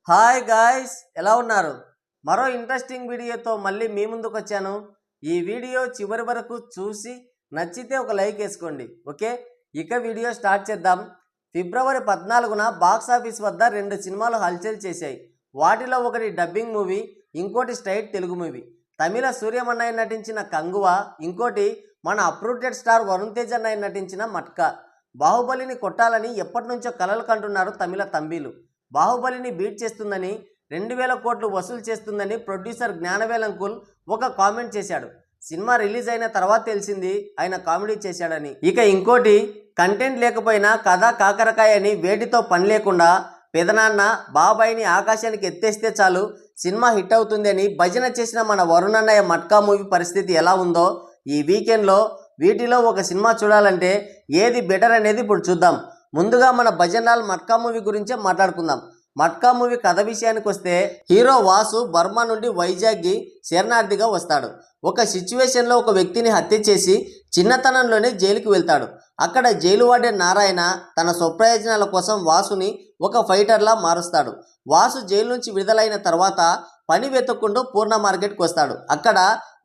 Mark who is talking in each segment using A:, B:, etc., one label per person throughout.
A: Hi guys, ఎలా ఉన్నారు? మరో ఇంట్రెస్టింగ్ వీడియోతో మళ్ళీ మీ ముందుకు వచ్చాను. ఈ వీడియో చివరి వరకు చూసి నచ్చితే ఒక లైక్ వేసుకోండి. ఓకే, ఇక వీడియో స్టార్ట్ చేద్దాం. ఫిబ్రవరి 14న బాక్సాఫీస్ వద్ద 2 సినిమాలు హల్చల్ చేశాయి. వాటిలో ఒకటి డబ్బింగ్ మూవీ, ఇంకోటి స్ట్రైట్ తెలుగు మూవీ. తమిళ సూర్యమన్నయ్య నటించిన కంగువ, ఇంకోటి మన అప్రూటెడ్ స్టార్ వరుణ్ తేజ్ అన్నయ్య నటించిన మట్కా. బాహుబలిని కొట్టాలని ఎప్పటి నుంచో కలలు కంటున్నారు తమిళ తంబీలు. బాహుబలిని బీట్ చేస్తుందని, 2000 కోట్లు వసూలు చేస్తుందని ప్రొడ్యూసర్ జ్ఞానవేలంకుల్ ఒక కామెంట్ చేశాడు. సినిమా రిలీజ్ అయిన తర్వాత తెలిసింది ఆయన కామెడీ చేశాడని. ఇక ఇంకోటి, కంటెంట్ లేకపోయినా కథ కాకరకాయ అని వేటితో పని లేకుండా పెదనాన్న బాబాయిని ఆకాశానికి ఎత్తేస్తే చాలు సినిమా హిట్ అవుతుంది అని భజన చేసిన మన వరుణ్ అన్నయ్య మట్కా మూవీ పరిస్థితి ఎలా ఉందో ఈ వీకెండ్లో వీటిలో ఒక సినిమా చూడాలంటే ఏది బెటర్ అనేది ఇప్పుడు చూద్దాం. ముందుగా మన భజన్ లాల్ మట్కా మూవీ గురించే మాట్లాడుకుందాం. మట్కా మూవీ కథ విషయానికి వస్తే, హీరో వాసు బర్మా నుండి వైజాగ్కి శరణార్థిగా వస్తాడు. ఒక సిచ్యువేషన్లో ఒక వ్యక్తిని హత్య చేసి చిన్నతనంలోనే జైలుకి వెళ్తాడు. అక్కడ జైలు వార్డెన్ నారాయణ తన స్వప్రయోజనాల కోసం వాసుని ఒక ఫైటర్లా మారుస్తాడు. వాసు జైలు నుంచి విడుదలైన తర్వాత పని వెతుక్కుంటూ పూర్ణ మార్కెట్కి వస్తాడు. అక్కడ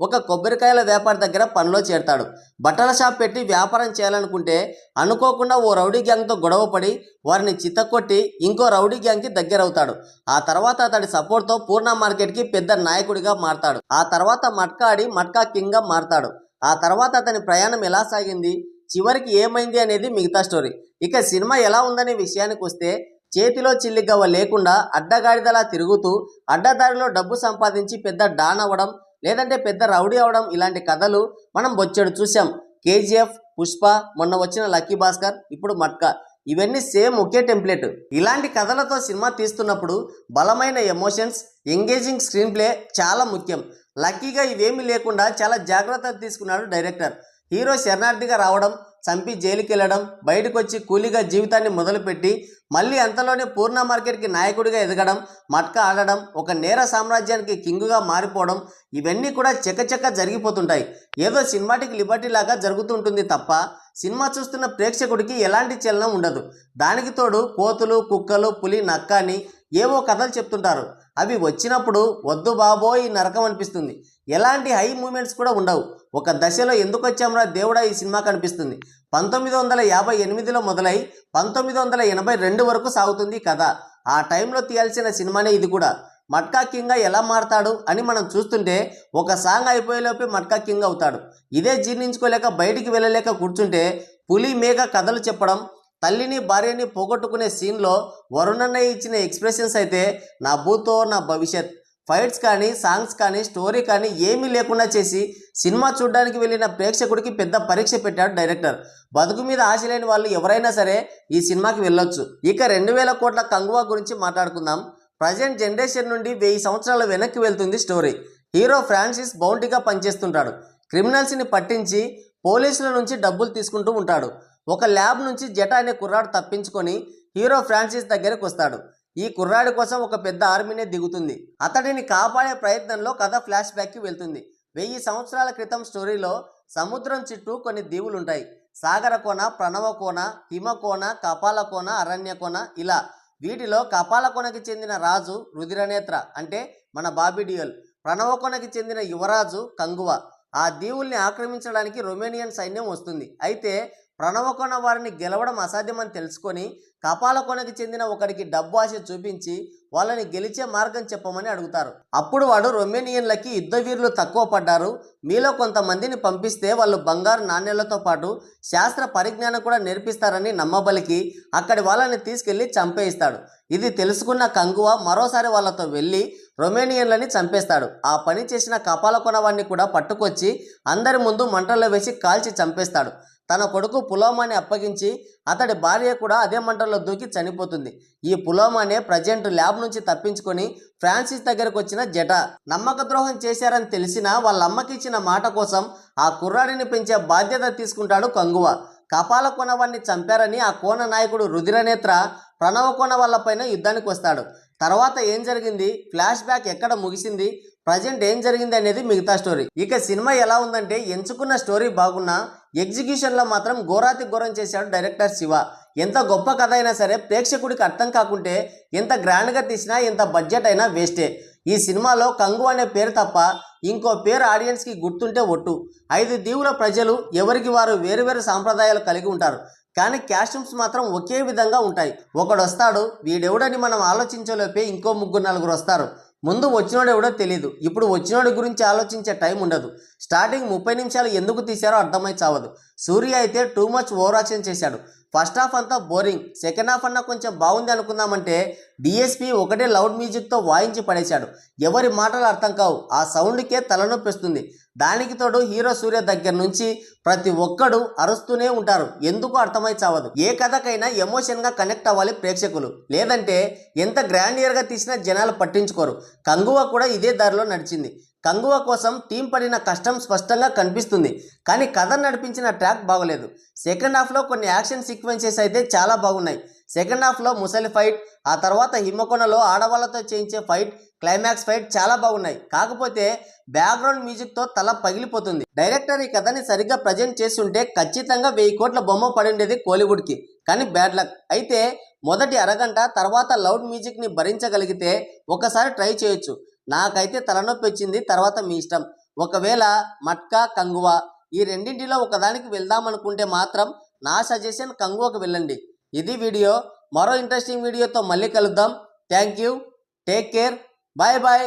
A: ఒక కొబ్బరికాయల వ్యాపారి దగ్గర పనిలో చేరతాడు. బట్టల షాప్ పెట్టి వ్యాపారం చేయాలనుకుంటే అనుకోకుండా ఓ రౌడీ గ్యాంగ్తో గొడవపడి వారిని చిత్తకొట్టి ఇంకో రౌడీ గ్యాంగ్కి దగ్గరవుతాడు. ఆ తర్వాత అతడి సపోర్ట్తో పూర్ణ మార్కెట్కి పెద్ద నాయకుడిగా మారతాడు. ఆ తర్వాత మట్కా ఆడి మట్కా కింగ్గా మారతాడు. ఆ తర్వాత అతని ప్రయాణం ఎలా సాగింది, చివరికి ఏమైంది అనేది మిగతా స్టోరీ. ఇక సినిమా ఎలా ఉందనే విషయానికి వస్తే, చేతిలో చిల్లిగవ్వ లేకుండా అడ్డగాడిదలా తిరుగుతూ అడ్డదారిలో డబ్బు సంపాదించి పెద్ద డాన్ అవ్వడం, లేదంటే పెద్ద రౌడీ అవడం, ఇలాంటి కథలు మనం బొచ్చెడు చూసాం. కేజీఎఫ్, పుష్ప, మొన్న వచ్చిన లక్కీ భాస్కర్, ఇప్పుడు మట్కా, ఇవన్నీ సేమ్ ఒకే టెంప్లెట్. ఇలాంటి కథలతో సినిమా తీస్తున్నప్పుడు బలమైన ఎమోషన్స్, ఎంగేజింగ్ స్క్రీన్ ప్లే చాలా ముఖ్యం. లక్కీగా ఇవేమీ లేకుండా చాలా జాగ్రత్తలు తీసుకున్నాడు డైరెక్టర్. హీరో శరణార్థిగా రావడం, చంపి జైలుకి వెళ్ళడం, బయటకు వచ్చి కూలీగా జీవితాన్ని మొదలుపెట్టి మళ్ళీ అంతలోనే పూర్ణ మార్కెట్కి నాయకుడిగా ఎదగడం, మట్కా ఆడడం, ఒక నేర సామ్రాజ్యానికి కింగుగా మారిపోవడం, ఇవన్నీ కూడా చకచక జరిగిపోతుంటాయి. ఏదో సినిమాటిక్ లిబర్టీ లాగా జరుగుతుంటుంది తప్ప సినిమా చూస్తున్న ప్రేక్షకుడికి ఎలాంటి చలనం ఉండదు. దానికి తోడు కోతులు, కుక్కలు, పులి, నక్క అని ఏవో కథలు చెప్తుంటారు. అవి వచ్చినప్పుడు వద్దు బాబోయ్ ఈ నరకం అనిపిస్తుంది. ఎలాంటి హై మూమెంట్స్ కూడా ఉండవు. ఒక దశలో ఎందుకు వచ్చాంరా దేవుడా ఈ సినిమా కనిపిస్తుంది. 1958లో మొదలై 1982 వరకు సాగుతుంది కథ. ఆ టైంలో తీయాల్సిన సినిమానే ఇది కూడా. మట్కా కింగ్గా ఎలా మారతాడు అని మనం చూస్తుంటే ఒక సాంగ్ అయిపోయేలోపే మట్కా కింగ్ అవుతాడు. ఇదే జీర్ణించుకోలేక బయటికి వెళ్ళలేక కూర్చుంటే పులి మేఘ కథలు చెప్పడం, తల్లిని భార్యని పోగొట్టుకునే సీన్లో వరుణన్నయ్య ఇచ్చిన ఎక్స్ప్రెషన్స్ అయితే నా భూతో నా భవిష్యత్. ఫైట్స్ కానీ, సాంగ్స్ కానీ, స్టోరీ కానీ ఏమీ లేకుండా చేసి సినిమా చూడడానికి వెళ్ళిన ప్రేక్షకుడికి పెద్ద పరీక్ష పెట్టాడు డైరెక్టర్. బతుకు మీద ఆశ లేని వాళ్ళు ఎవరైనా సరే ఈ సినిమాకి వెళ్ళొచ్చు. ఇక 2000 కోట్ల కంగువా గురించి మాట్లాడుకుందాం. ప్రజెంట్ జనరేషన్ నుండి 1000 సంవత్సరాల వెనక్కి వెళ్తుంది స్టోరీ. హీరో ఫ్రాన్సిస్ బౌంటీగా పనిచేస్తుంటాడు. క్రిమినల్స్ని పట్టించి పోలీసుల నుంచి డబ్బులు తీసుకుంటూ ఉంటాడు. ఒక ల్యాబ్ నుంచి జట అనే కుర్రాడు తప్పించుకొని హీరో ఫ్రాన్సిస్ దగ్గరకు వస్తాడు. ఈ కుర్రాడి కోసం ఒక పెద్ద ఆర్మీనే దిగుతుంది. అతడిని కాపాడే ప్రయత్నంలో కథ ఫ్లాష్ బ్యాక్కి వెళ్తుంది. 1000 సంవత్సరాల క్రితం స్టోరీలో సముద్రం చుట్టూ కొన్ని దీవులు ఉంటాయి. సాగరకోన, ప్రణవకోన, హిమకోన, కపాలకోన, అరణ్యకోన, ఇలా. వీటిలో కపాలకోనకి చెందిన రాజు రుధిరనేత్ర, అంటే మన బాబీ డియోల్. ప్రణవకోనకి చెందిన యువరాజు కంగువ. ఆ దీవుల్ని ఆక్రమించడానికి రొమేనియన్ సైన్యం వస్తుంది. అయితే ప్రణవకోన వారిని గెలవడం అసాధ్యమని తెలుసుకొని కపాలకోనకి చెందిన ఒకరికి డబ్బు ఆశ చూపించి వాళ్ళని గెలిచే మార్గం చెప్పమని అడుగుతారు. అప్పుడు వాడు రొమేనియన్లకి యుద్ధవీరులు తక్కువ పడ్డారు, మీలో కొంతమందిని పంపిస్తే వాళ్ళు బంగారు నాణ్యాలతో పాటు శాస్త్ర పరిజ్ఞానం కూడా నేర్పిస్తారని నమ్మబలికి అక్కడి వాళ్ళని తీసుకెళ్లి చంపేయిస్తాడు. ఇది తెలుసుకున్న కంగువ మరోసారి వాళ్ళతో వెళ్ళి రొమేనియన్లని చంపేస్తాడు. ఆ పని చేసిన కపాలకోన వాడిని కూడా పట్టుకొచ్చి అందరి ముందు మంటల్లో వేసి కాల్చి చంపేస్తాడు. తన కొడుకు పులోమాని అప్పగించి అతడి భార్య కూడా అదే మంటల్లో దూకి చనిపోతుంది. ఈ పులోమానే ప్రజెంట్ ల్యాబ్ నుంచి తప్పించుకొని ఫ్రాన్సిస్ దగ్గరకు వచ్చిన జట. నమ్మక ద్రోహం చేశారని తెలిసినా వాళ్ళ అమ్మకి ఇచ్చిన మాట కోసం ఆ కుర్రాడిని పెంచే బాధ్యత తీసుకుంటాడు కంగువ. కపాలకోన వాడిని చంపారని ఆ కోన నాయకుడు రుధిరనేత్ర ప్రణవకోన వాళ్ళపైన యుద్ధానికి వస్తాడు. తర్వాత ఏం జరిగింది, ఫ్లాష్ బ్యాక్ ఎక్కడ ముగిసింది, ప్రజెంట్ ఏం జరిగింది అనేది మిగతా స్టోరీ. ఇక సినిమా ఎలా ఉందంటే, ఎంచుకున్న స్టోరీ బాగున్నా ఎగ్జిక్యూషన్లో మాత్రం ఘోరాతి ఘోరం చేశాడు డైరెక్టర్ శివ. ఎంత గొప్ప కథ అయినా సరే ప్రేక్షకుడికి అర్థం కాకుంటే ఎంత గ్రాండ్గా తీసినా ఎంత బడ్జెట్ అయినా వేస్టే. ఈ సినిమాలో కంగు అనే పేరు తప్ప ఇంకో పేరు ఆడియన్స్కి గుర్తుంటే ఒట్టు. 5 దీవుల ప్రజలు ఎవరికి వారు వేరువేరు సాంప్రదాయాలు కలిగి ఉంటారు, కానీ కాస్ట్యూమ్స్ మాత్రం ఒకే విధంగా ఉంటాయి. ఒకడు వస్తాడు, వీడెవడని మనం ఆలోచించలేపే ఇంకో 3-4 వస్తారు. ముందు వచ్చినోడు ఎవడో తెలీదు. ఇప్పుడు వచ్చినోడి గురించి ఆలోచించే టైం ఉండదు. స్టార్టింగ్ 30 నిమిషాలు ఎందుకు తీశారో అర్థమై చావదు. సూర్య అయితే టూ మచ్ ఓవర్ యాక్షన్ చేశాడు. ఫస్ట్ హాఫ్ అంతా బోరింగ్, సెకండ్ హాఫ్ అన్నా కొంచెం బాగుంది అనుకుందామంటే డిఎస్పీ ఒకటే లౌడ్ మ్యూజిక్తో వాయించి పడేశాడు. ఎవరి మాటలు అర్థం కావు, ఆ సౌండ్కే తలనొప్పి వస్తుంది. దానికి తోడు హీరో సూర్య దగ్గర నుంచి ప్రతి ఒక్కడు అరుస్తూనే ఉంటారు. ఎందుకు అర్థమై చావదు. ఏ కథకైనా ఎమోషన్గా కనెక్ట్ అవ్వాలి ప్రేక్షకులు, లేదంటే ఎంత గ్రాండియర్గా తీసినా జనాలు పట్టించుకోరు. కంగువ కూడా ఇదే దారిలో నడిచింది. కంగువ కోసం టీం పడిన కష్టం స్పష్టంగా కనిపిస్తుంది, కానీ కథ నడిపించిన ట్రాక్ బాగలేదు. సెకండ్ హాఫ్లో కొన్ని యాక్షన్ సీక్వెన్సెస్ అయితే చాలా బాగున్నాయి. సెకండ్ హాఫ్లో ముసలి ఫైట్, ఆ తర్వాత హిమ్మకొండలో ఆడవాళ్లతో చేయించే ఫైట్, క్లైమాక్స్ ఫైట్ చాలా బాగున్నాయి. కాకపోతే బ్యాక్గ్రౌండ్ మ్యూజిక్తో తల పగిలిపోతుంది. డైరెక్టర్ ఈ కథని సరిగ్గా ప్రజెంట్ చేస్తుంటే ఖచ్చితంగా 1000 కోట్ల బొమ్మ పడి ఉండేది కోలీవుడ్కి. కానీ బ్యాడ్ లక్. అయితే మొదటి అరగంట తర్వాత లౌడ్ మ్యూజిక్ని భరించగలిగితే ఒకసారి ట్రై చేయొచ్చు. నాకైతే తలనొప్పి వచ్చింది. తర్వాత మీ ఇష్టం. ఒకవేళ మట్కా, కంగువ ఈ రెండింటిలో ఒకదానికి వెళ్దామనుకుంటే మాత్రం నా సజెషన్ కంగువకు వెళ్ళండి. ఇది వీడియో. మరో ఇంట్రెస్టింగ్ వీడియోతో మళ్ళీ కలుద్దాం. Thank you. Take care. Bye bye.